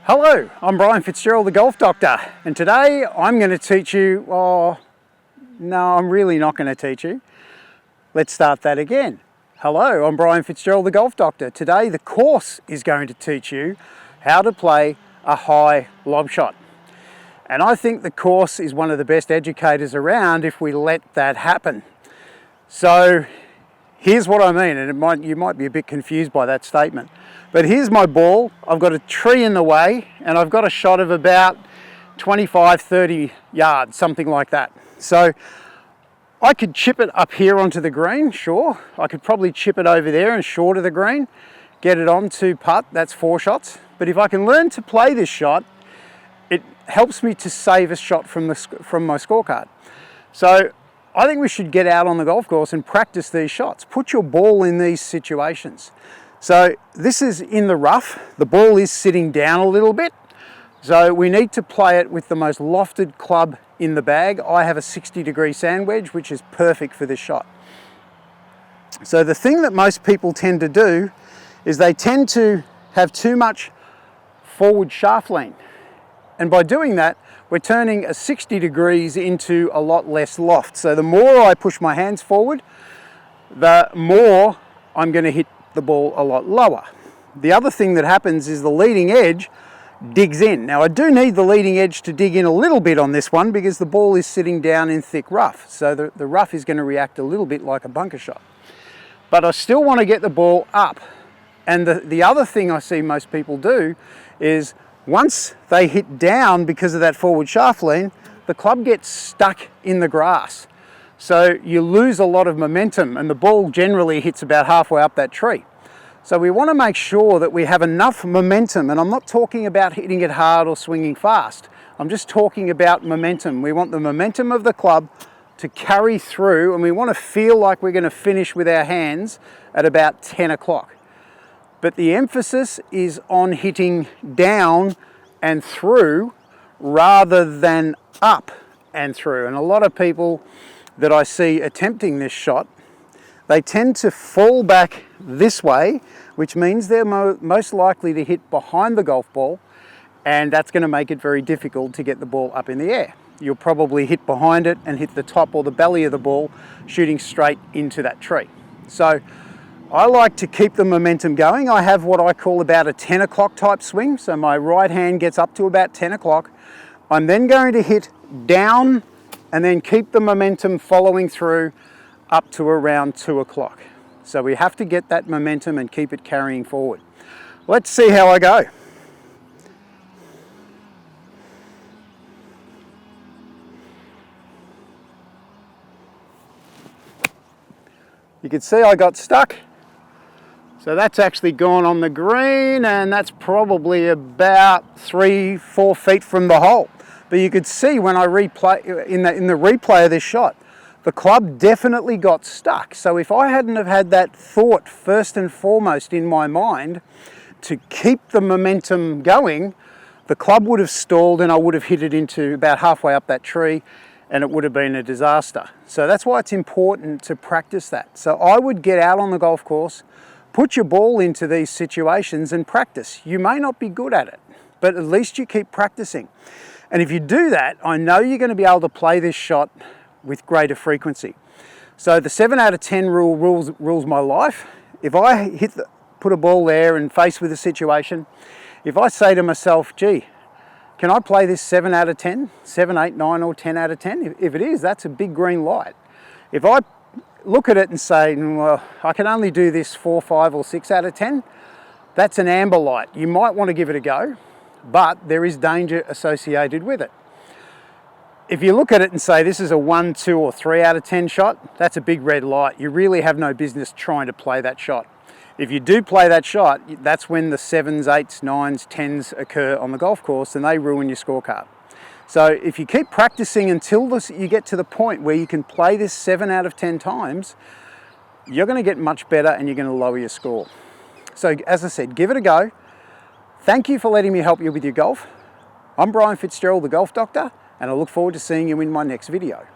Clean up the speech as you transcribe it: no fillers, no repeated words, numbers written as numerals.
Hello, I'm Brian Fitzgerald, the Golf Doctor, and today I'm going to teach you, no, I'm really not going to teach you. Let's start that again. Hello, I'm Brian Fitzgerald, the Golf Doctor. Today the course is going to teach you how to play a high lob shot. And I think the course is one of the best educators around if we let that happen. So here's what I mean, and you might be a bit confused by that statement. But here's my ball. I've got a tree in the way and I've got a shot of about 25, 30 yards, something like that. So I could chip it up here onto the green, sure. I could probably chip it over there and short of the green, get it onto putt, that's 4 shots. But if I can learn to play this shot, it helps me to save a shot from my scorecard. So I think we should get out on the golf course and practice these shots. Put your ball in these situations. So this is in the rough. The ball is sitting down a little bit. So we need to play it with the most lofted club in the bag. I have a 60-degree sand wedge, which is perfect for this shot. So the thing that most people tend to do is they tend to have too much forward shaft lean. And by doing that, we're turning a 60 degrees into a lot less loft. So the more I push my hands forward, the more I'm going to hit the ball a lot lower. The other thing that happens is the leading edge digs in. Now I do need the leading edge to dig in a little bit on this one because the ball is sitting down in thick rough. So the rough is going to react a little bit like a bunker shot. But I still want to get the ball up. And the other thing I see most people do is once they hit down because of that forward shaft lean, the club gets stuck in the grass. So you lose a lot of momentum and the ball generally hits about halfway up that tree. So we want to make sure that we have enough momentum, and I'm not talking about hitting it hard or swinging fast. I'm just talking about momentum. We want the momentum of the club to carry through, and we want to feel like we're going to finish with our hands at about 10 o'clock. But the emphasis is on hitting down and through rather than up and through. And a lot of people that I see attempting this shot, they tend to fall back this way, which means they're most likely to hit behind the golf ball, and that's going to make it very difficult to get the ball up in the air. You'll probably hit behind it and hit the top or the belly of the ball, shooting straight into that tree. So I like to keep the momentum going. I have what I call about a 10 o'clock type swing. So my right hand gets up to about 10 o'clock. I'm then going to hit down and then keep the momentum following through up to around 2 o'clock. So we have to get that momentum and keep it carrying forward. Let's see how I go. You can see I got stuck. So that's actually gone on the green, and that's probably about 3-4 feet from the hole. But you could see when I replay in the replay of this shot, the club definitely got stuck. So if I hadn't have had that thought first and foremost in my mind to keep the momentum going, the club would have stalled and I would have hit it into about halfway up that tree, and it would have been a disaster. So that's why it's important to practice that. So I would get out on the golf course, put your ball into these situations and practice. You may not be good at it, but at least you keep practicing. And if you do that, I know you're going to be able to play this shot with greater frequency. So the 7 out of 10 rule rules my life. If I put a ball there and faced with a situation, if I say to myself, gee, can I play this 7 out of 10, 7, 8, 9 or 10 out of 10? If it is, that's a big green light. If I look at it and say, well, I can only do this 4, 5 or 6 out of 10, that's an amber light. You might want to give it a go, but there is danger associated with it. If you look at it and say this is a 1, 2 or 3 out of 10 shot, that's a big red light. You really have no business trying to play that shot. If you do play that shot, that's when the 7s, 8s, 9s, 10s occur on the golf course and they ruin your scorecard. So if you keep practicing until you get to the point where you can play this 7 out of 10 times, you're going to get much better and you're going to lower your score. So as I said, give it a go. Thank you for letting me help you with your golf. I'm Brian Fitzgerald, the Golf Doctor, and I look forward to seeing you in my next video.